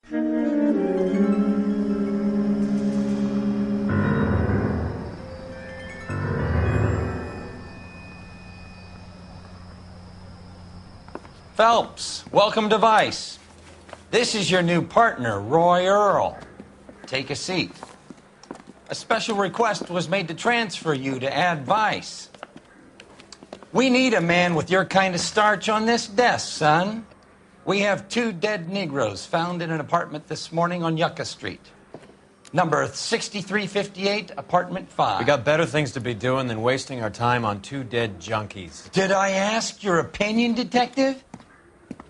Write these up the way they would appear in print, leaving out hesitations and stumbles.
Phelps, welcome to Vice. This is your new partner, Roy Earl. Take a seat. A special request was made to transfer you to Ad Vice. We need a man with your kind of starch on this desk, son. We have 2 dead Negroes found in an apartment this morning on Yucca Street. Number 6358, apartment 5. We got better things to be doing than wasting our time on 2 dead junkies. Did I ask your opinion, detective?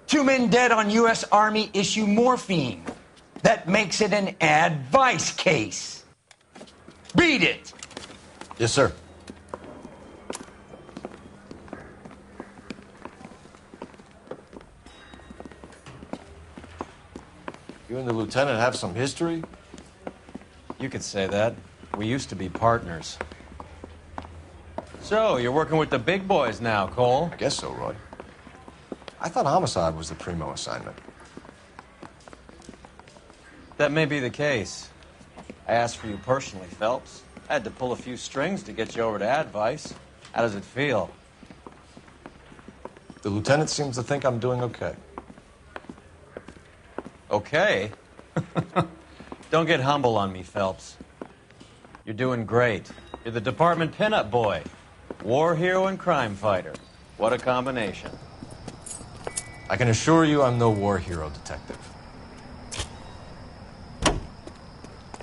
2 men dead on U.S. Army issue morphine. That makes it an Ad Vice case. Beat it! Yes, sir. You and the lieutenant have some history? You could say that. We used to be partners. So, you're working with the big boys now, Cole? I guess so, Roy. I thought homicide was the primo assignment. That may be the case. I asked for you personally, Phelps. I had to pull a few strings to get you over to Ad Vice. How does it feel? The lieutenant seems to think I'm doing okay. Okay? Don't get humble on me, Phelps. You're doing great. You're the department pinup boy. War hero and crime fighter. What a combination. I can assure you I'm no war hero, detective.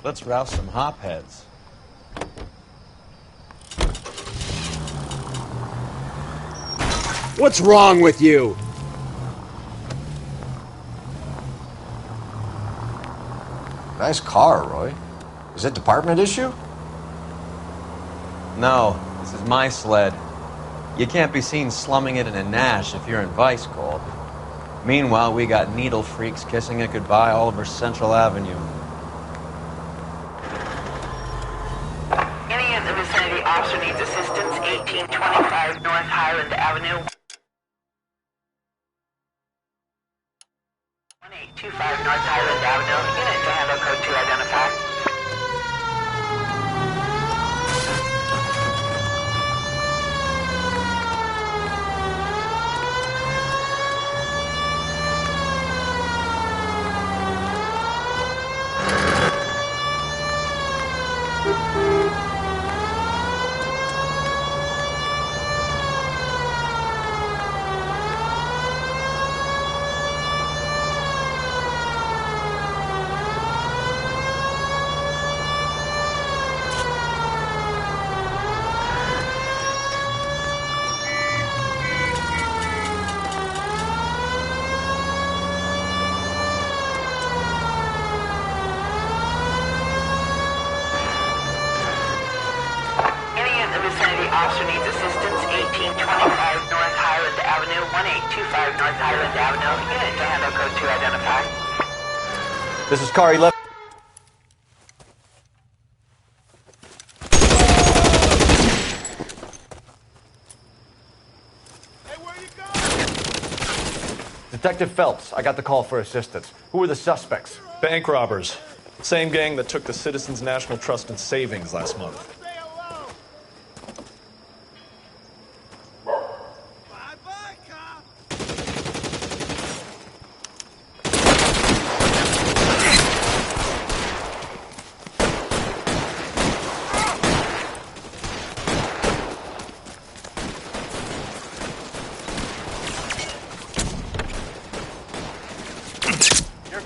Let's rouse some hopheads. What's wrong with you? Nice car, Roy. Is it department issue? No, this is my sled. You can't be seen slumming it in a Nash if you're in Vice, Cole. Meanwhile, we got needle freaks kissing it goodbye all over Central Avenue. Any in the vicinity officer needs assistance, 1825 North Highland Avenue. 1825 North Highland Avenue. Unit to handle code 2 identified. Officer needs assistance, 1825 North Highland Avenue, 1825 North Highland Avenue. Unit to handle code 2 identified. This is car 11. Hey, where you going? Detective Phelps, I got the call for assistance. Who are the suspects? Bank robbers. Same gang that took the Citizens National Trust and Savings last month.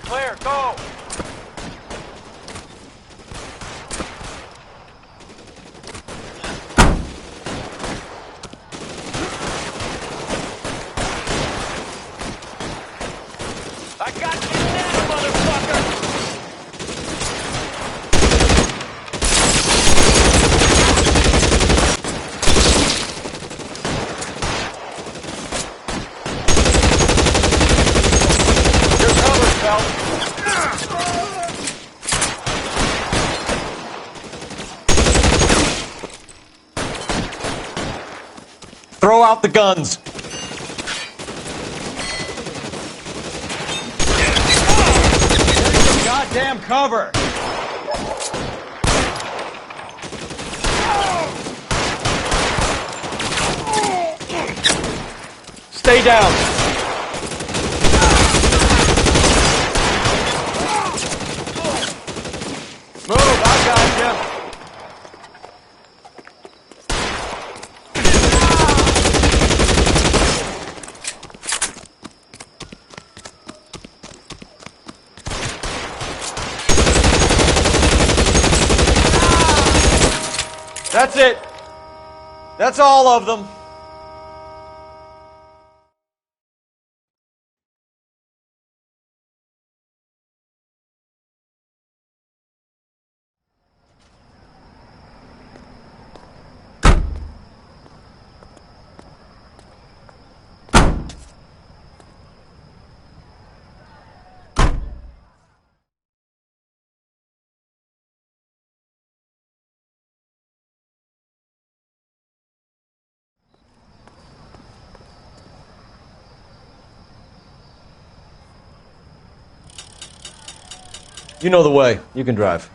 Clear, go! I got you now, motherfucker! You're covered, Phelps. Throw out the guns! goddamn cover! Stay down. Move, I got you. That's it. That's all of them. You know the way. You can drive.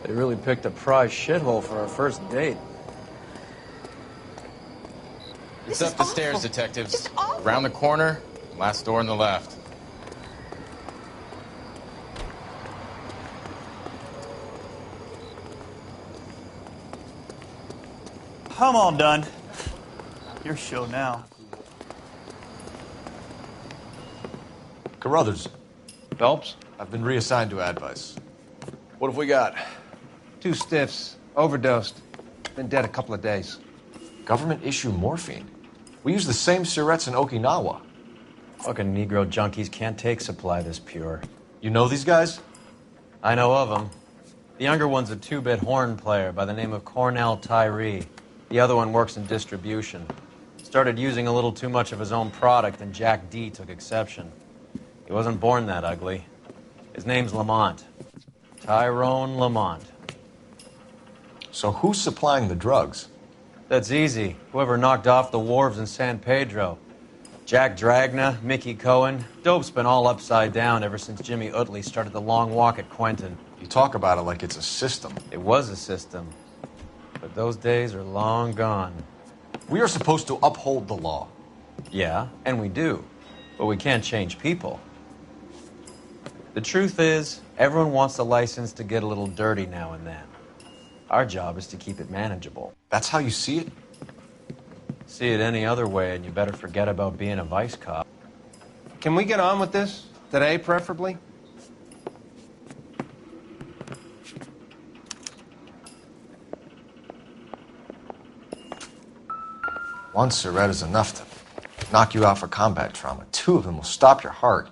They really picked a prize shithole for our first date. It's up the stairs, detectives. Around the corner, last door on the left. I'm all done. Your show now. Carruthers, Phelps? I've been reassigned to Advice. What have we got? 2 stiffs, overdosed, been dead a couple of days. Government issue morphine. We use the same syrettes in Okinawa. Fucking Negro junkies can't take supply this pure. You know these guys? I know of them. The younger one's a 2-bit horn player by the name of Cornell Tyree. The other one works in distribution. Started using a little too much of his own product, and Jack D took exception. He wasn't born that ugly. His name's Lamont. Tyrone Lamont. So who's supplying the drugs? That's easy. Whoever knocked off the wharves in San Pedro. Jack Dragna, Mickey Cohen. Dope's been all upside down ever since Jimmy Utley started the long walk at Quentin. You talk about it like it's a system. It was a system. But those days are long gone. We are supposed to uphold the law. Yeah, and we do. But we can't change people. The truth is, everyone wants a license to get a little dirty now and then. Our job is to keep it manageable. That's how you see it? See it any other way, and you better forget about being a vice cop. Can we get on with this? Today, preferably? One syrette is enough to knock you out for combat trauma. 2 of them will stop your heart.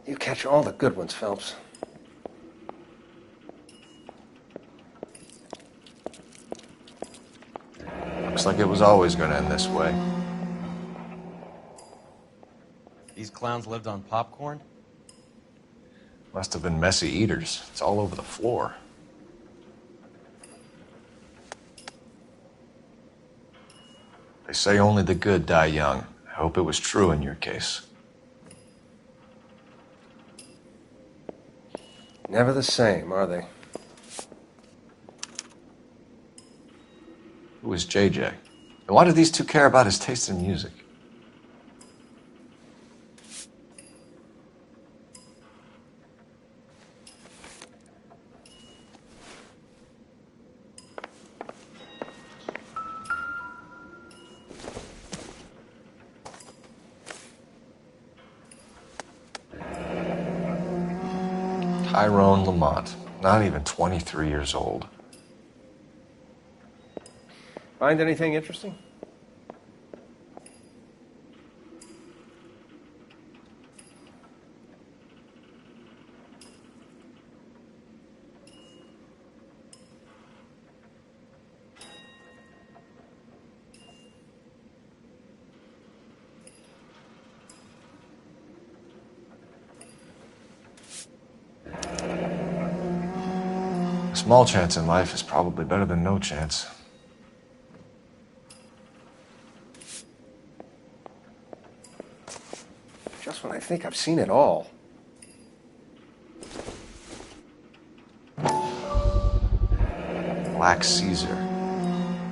You catch all the good ones, Phelps. Looks like it was always going to end this way. These clowns lived on popcorn? Must have been messy eaters. It's all over the floor. They say only the good die young. I hope it was true in your case. Never the same, are they? Who was JJ? And why do these 2 care about his taste in music? Tyrone Lamont, not even 23 years old. Find anything interesting? A small chance in life is probably better than no chance. Just when I think I've seen it all. Black Caesar,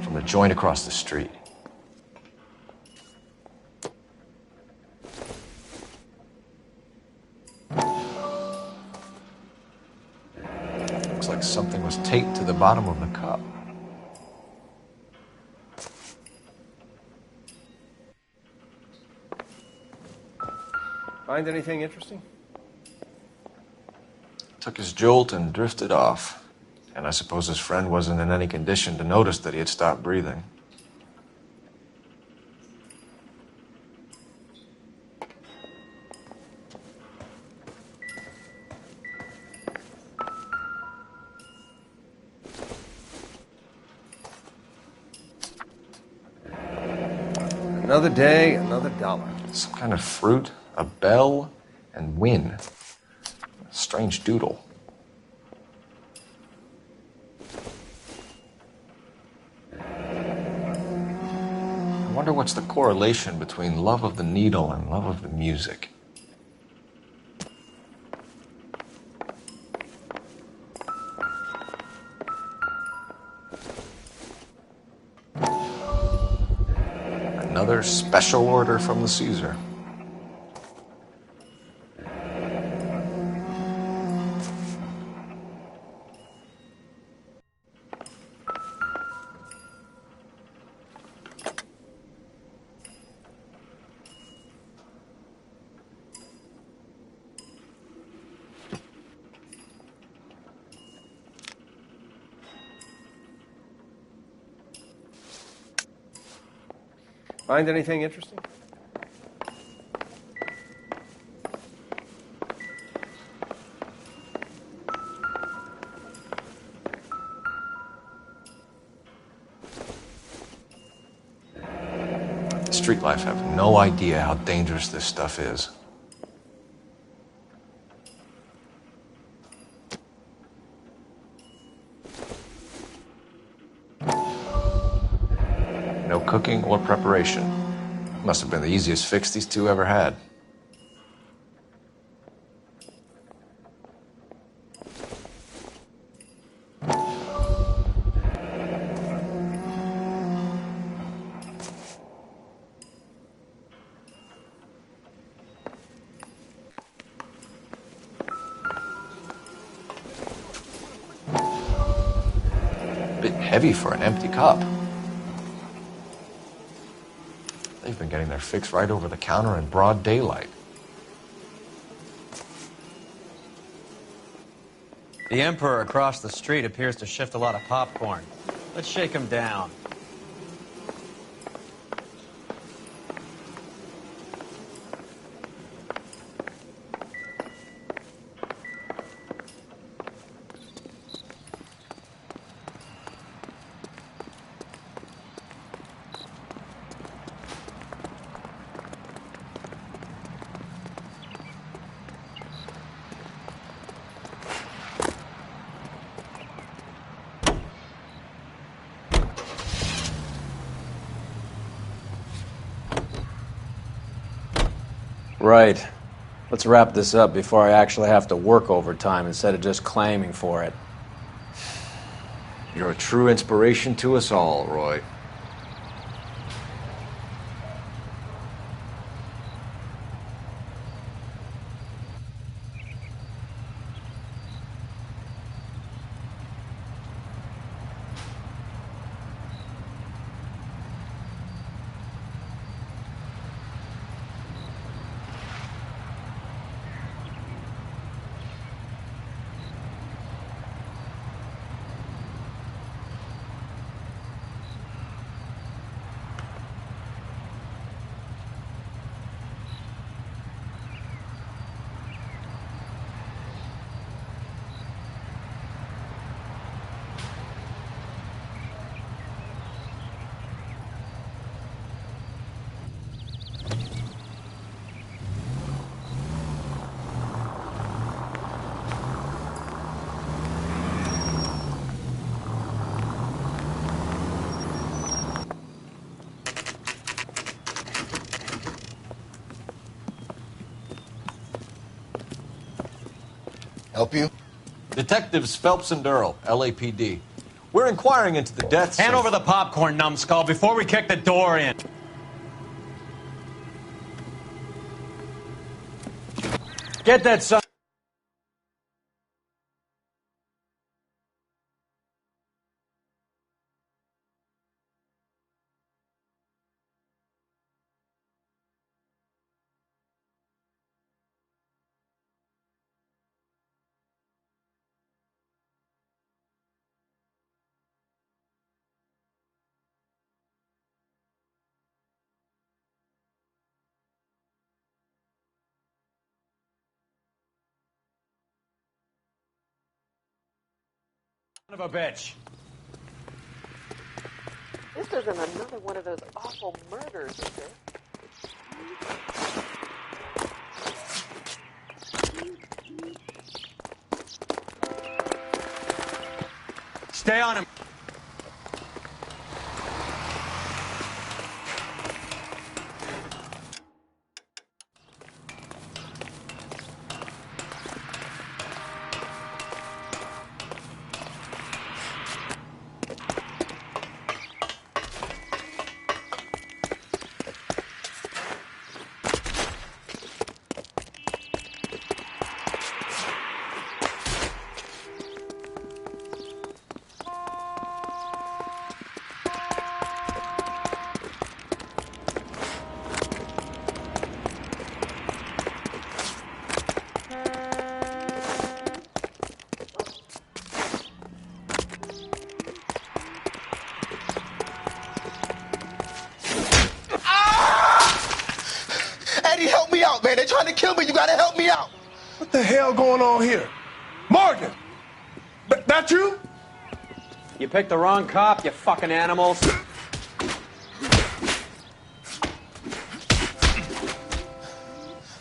from the joint across the street. Looks like something was taped to the bottom of the cup. Find anything interesting? Took his jolt and drifted off. And I suppose his friend wasn't in any condition to notice that he had stopped breathing. Another day, another dollar. Some kind of fruit, a bell, and win. A strange doodle. I wonder what's the correlation between love of the needle and love of the music. Another special order from the Caesar. Find anything interesting? Street life have no idea how dangerous this stuff is. No cooking or preparation. Must have been the easiest fix these two ever had. Bit heavy for an empty cup. They've been getting their fix right over the counter in broad daylight. The Emperor across the street appears to shift a lot of popcorn. Let's shake him down. Right. Let's wrap this up before I actually have to work overtime instead of just claiming for it. You're a true inspiration to us all, Roy. Help you? Detectives Phelps and Earl, LAPD. We're inquiring into the deaths. Hand over the popcorn, numbskull, before we kick the door in. Get that son. Son of a bitch. This isn't another one of those awful murders, is it? Stay on him. Eddie, help me out, man. They're trying to kill me. You gotta help me out. What the hell going on here? Morgan! That you? You picked the wrong cop, you fucking animals.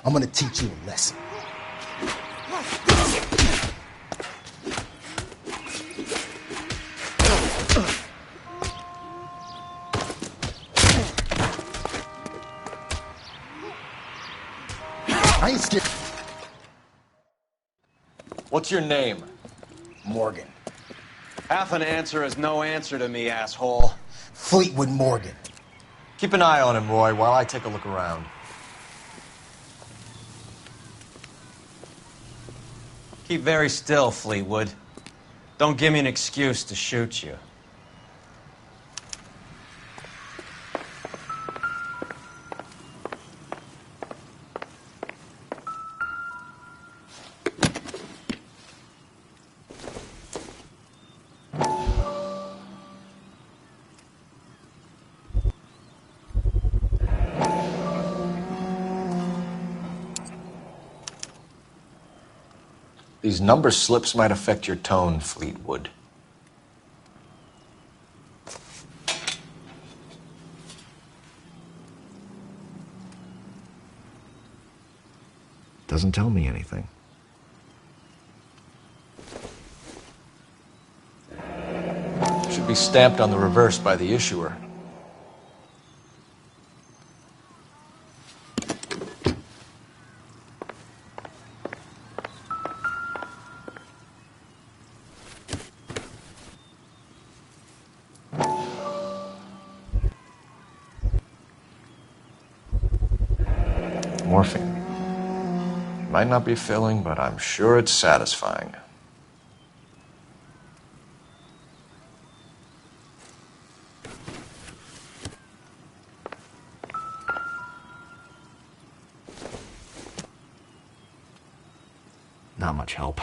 I'm gonna teach you a lesson. I ain't scared. What's your name? Morgan. Half an answer is no answer to me, asshole. Fleetwood Morgan. Keep an eye on him, Roy, while I take a look around. Keep very still, Fleetwood. Don't give me an excuse to shoot you. These number slips might affect your tone, Fleetwood. Doesn't tell me anything. Should be stamped on the reverse by the issuer. Morphine. Might not be filling, but I'm sure it's satisfying. Not much help.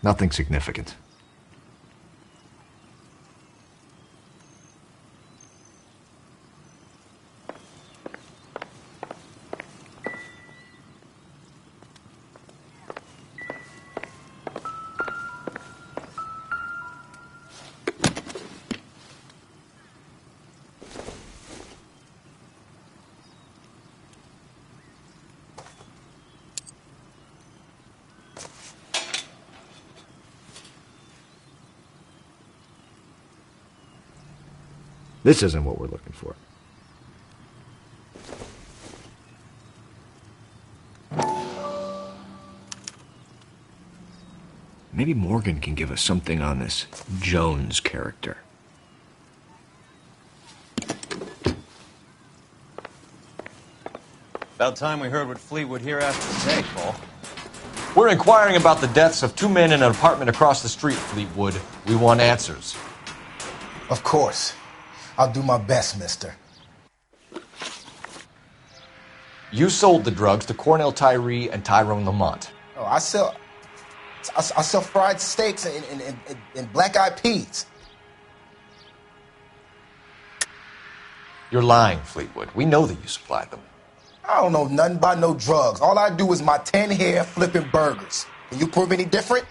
Nothing significant. This isn't what we're looking for. Maybe Morgan can give us something on this Jones character. About time we heard what Fleetwood here has to say, Cole. We're inquiring about the deaths of 2 men in an apartment across the street, Fleetwood. We want answers. Of course. I'll do my best, mister. You sold the drugs to Cornell Tyree and Tyrone Lamont. Oh, I sell fried steaks and black-eyed peas. You're lying, Fleetwood. We know that you supplied them. I don't know nothing about no drugs. All I do is my 10 hair flipping burgers. Can you prove any different?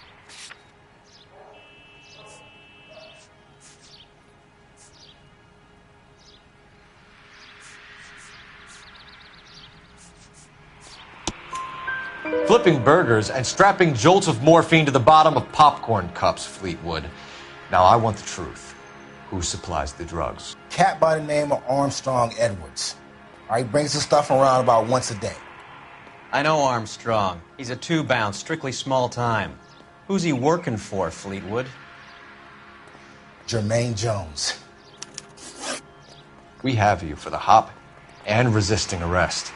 Flipping burgers and strapping jolts of morphine to the bottom of popcorn cups, Fleetwood. Now, I want the truth. Who supplies the drugs? Cat by the name of Armstrong Edwards. He brings the stuff around about once a day. I know Armstrong. He's a two-bounce, strictly small time. Who's he working for, Fleetwood? Jermaine Jones. We have you for the hop and resisting arrest.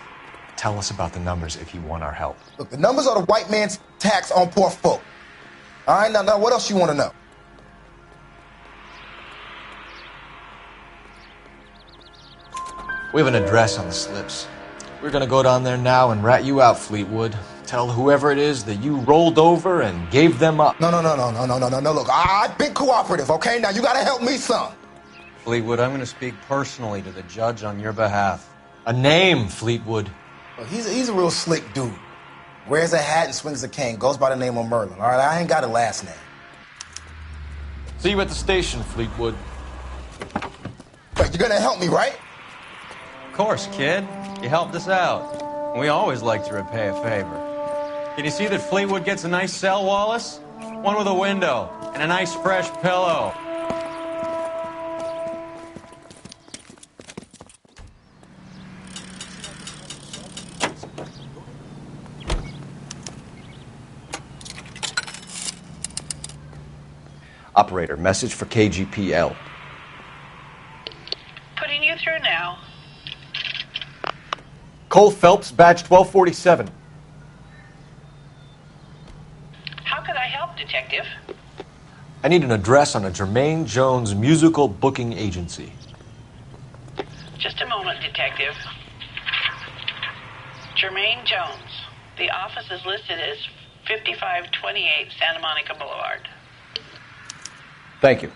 Tell us about the numbers if you want our help. Look, the numbers are the white man's tax on poor folk. All right, now what else you want to know? We have an address on the slips. We're gonna go down there now and rat you out, Fleetwood. Tell whoever it is that you rolled over and gave them up. No. Look, I've been cooperative, okay? Now you gotta help me some. Fleetwood, I'm gonna speak personally to the judge on your behalf. A name, Fleetwood. Look, he's a real slick dude. Wears a hat and swings a cane. Goes by the name of Merlin. All right, I ain't got a last name. See you at the station, Fleetwood. But you're gonna help me, right? Of course, kid. You helped us out. We always like to repay a favor. Can you see that Fleetwood gets a nice cell, Wallace? One with a window and a nice fresh pillow. Operator, message for KGPL. Putting you through now. Cole Phelps, badge 1247. How could I help, Detective? I need an address on a Jermaine Jones musical booking agency. Just a moment, Detective. Jermaine Jones. The office is listed as 5528 Santa Monica Boulevard. Thank you.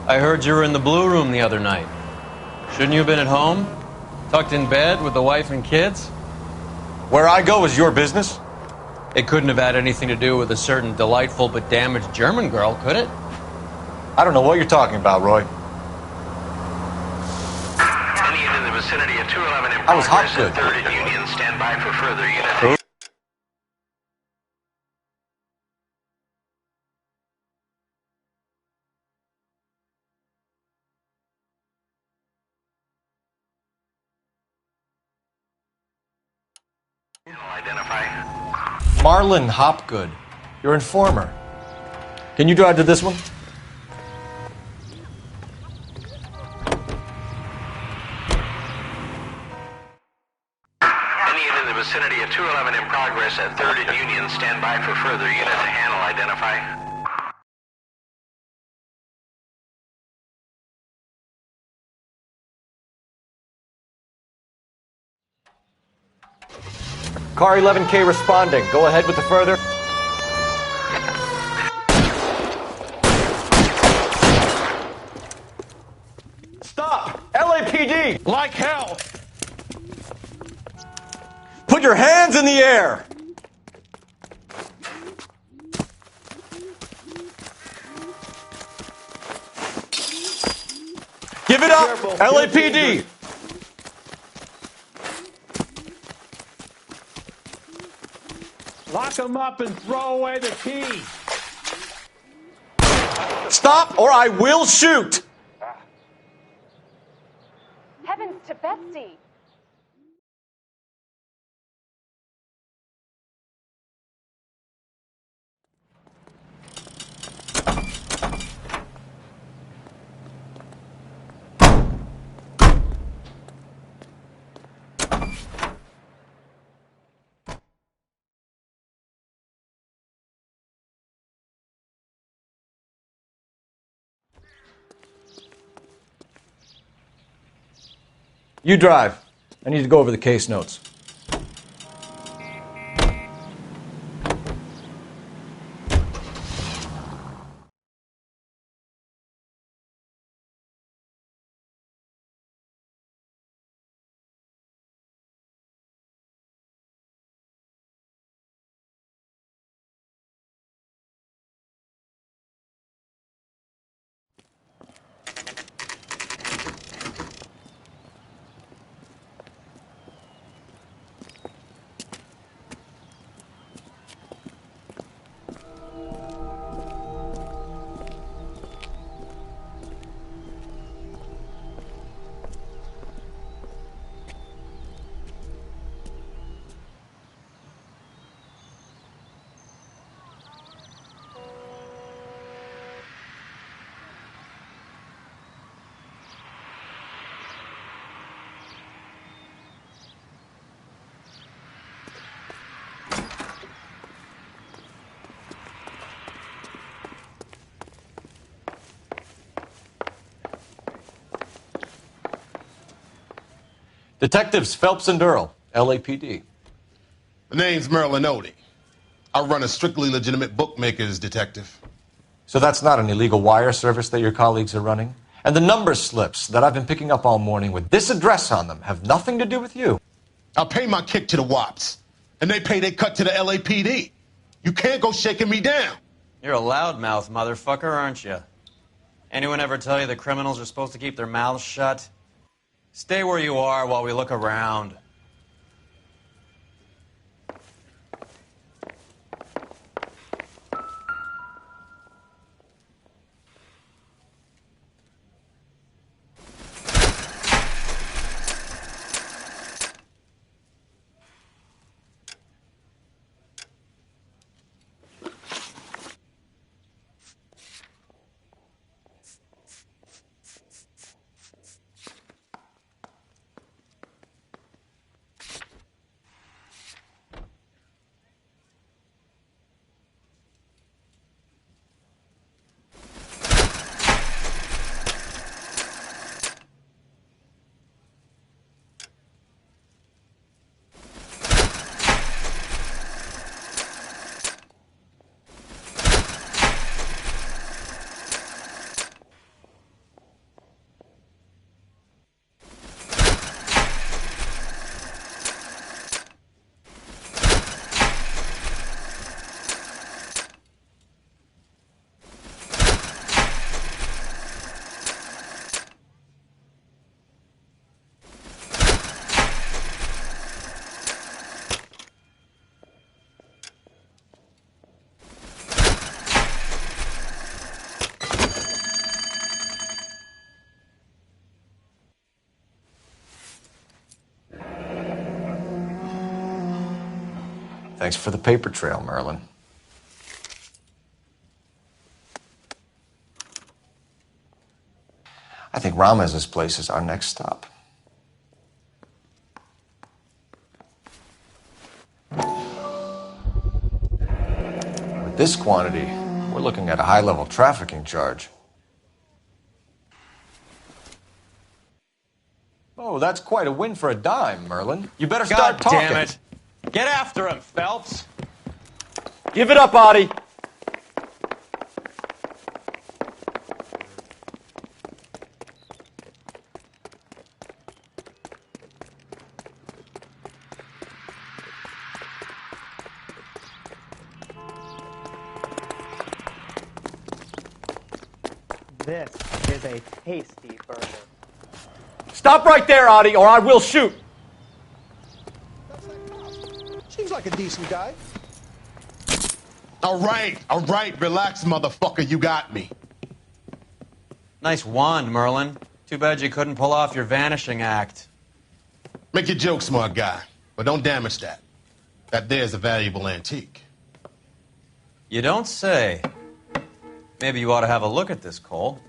I heard you were in the Blue Room the other night. Shouldn't you have been at home? Tucked in bed with the wife and kids? Where I go is your business? It couldn't have had anything to do with a certain delightful but damaged German girl, could it? I don't know what you're talking about, Roy. Any unit in the vicinity of 211 in I was hot progress good. at 3rd and Union. Stand by for further unit. Identify. Marlon Hopgood. Your informer. Can you drive to this one? Any unit in the vicinity of 211 in progress at 3rd and Union. Stand by for further unit to handle. Identify. Car 11K responding. Go ahead with the further. Stop! LAPD! Like hell! Put your hands in the air! Give it up! Careful. LAPD! Lock him up and throw away the key! Stop or I will shoot! Heavens to Betsy! You drive. I need to go over the case notes. Detectives Phelps and Earl, LAPD. The name's Merlin Odie. I run a strictly legitimate bookmakers detective. So that's not an illegal wire service that your colleagues are running? And the number slips that I've been picking up all morning with this address on them have nothing to do with you? I pay my kick to the WAPs, and they pay their cut to the LAPD. You can't go shaking me down. You're a loudmouth motherfucker, aren't you? Anyone ever tell you that criminals are supposed to keep their mouths shut? Stay where you are while we look around. Thanks for the paper trail, Merlin. I think Ramez's place is our next stop. With this quantity, we're looking at a high-level trafficking charge. Oh, that's quite a win for a dime, Merlin. You better start talking. God damn it. Get after him, Phelps. Give it up, Audie. This is a tasty burger. Stop right there, Audie, or I will shoot. Seems like a decent guy. All right, relax, motherfucker, you got me. Nice wand, Merlin. Too bad you couldn't pull off your vanishing act. Make your joke, smart guy, but don't damage that. That there's a valuable antique. You don't say. Maybe you ought to have a look at this, Cole.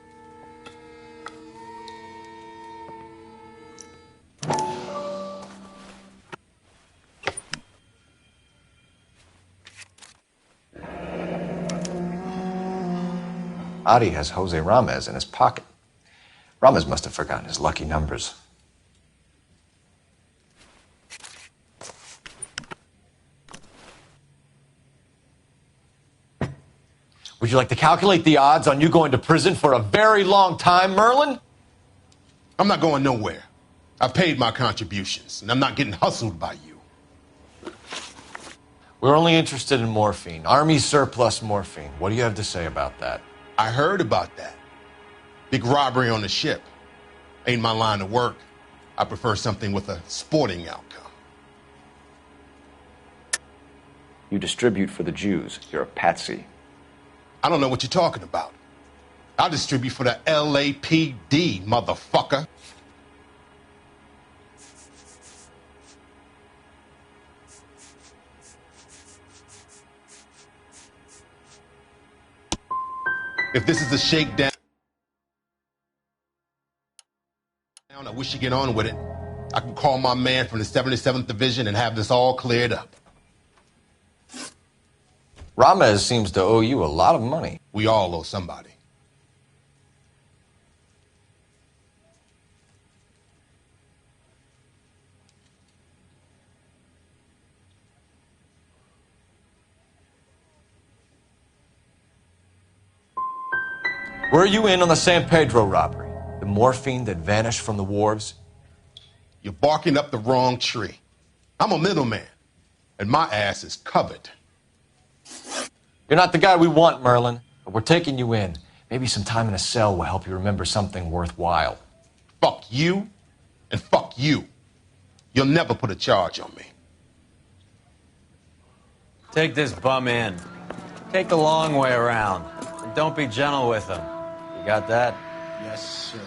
Audie has Jose Ramez in his pocket. Ramez must have forgotten his lucky numbers. Would you like to calculate the odds on you going to prison for a very long time, Merlin? I'm not going nowhere. I've paid my contributions, and I'm not getting hustled by you. We're only interested in morphine. Army surplus morphine. What do you have to say about that? I heard about that. Big robbery on the ship. Ain't my line of work. I prefer something with a sporting outcome. You distribute for the Jews. You're a patsy. I don't know what you're talking about. I'll distribute for the LAPD, motherfucker. If this is a shakedown, I wish you get on with it. I can call my man from the 77th Division and have this all cleared up. Ramez seems to owe you a lot of money. We all owe somebody. Were you in on the San Pedro robbery? The morphine that vanished from the wharves? You're barking up the wrong tree. I'm a middleman, and my ass is covered. You're not the guy we want, Merlin, but we're taking you in. Maybe some time in a cell will help you remember something worthwhile. Fuck you, and fuck you. You'll never put a charge on me. Take this bum in. Take the long way around. And don't be gentle with him. You got that? Yes, sir.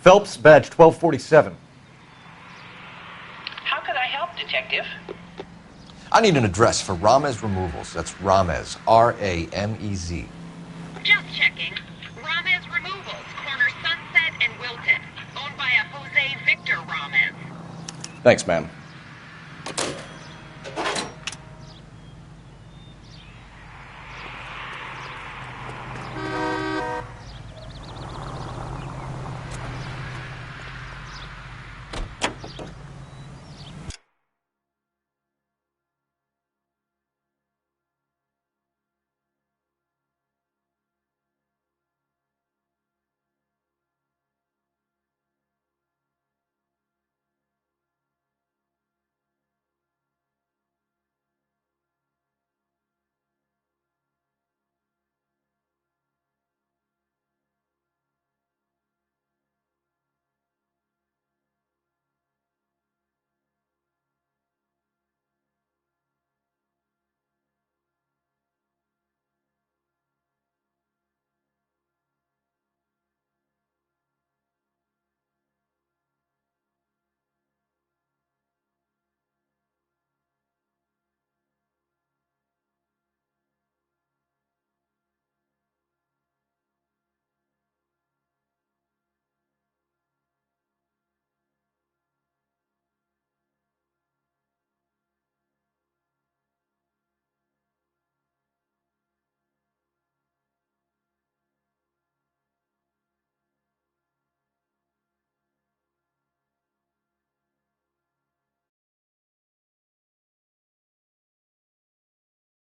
Phelps, badge 1247. How could I help, Detective? I need an address for Ramez Removals. That's Ramez, R-A-M-E-Z. Just checking. Ramez Removals, corner Sunset and Wilton. Owned by a Jose Victor Ramez. Thanks, ma'am.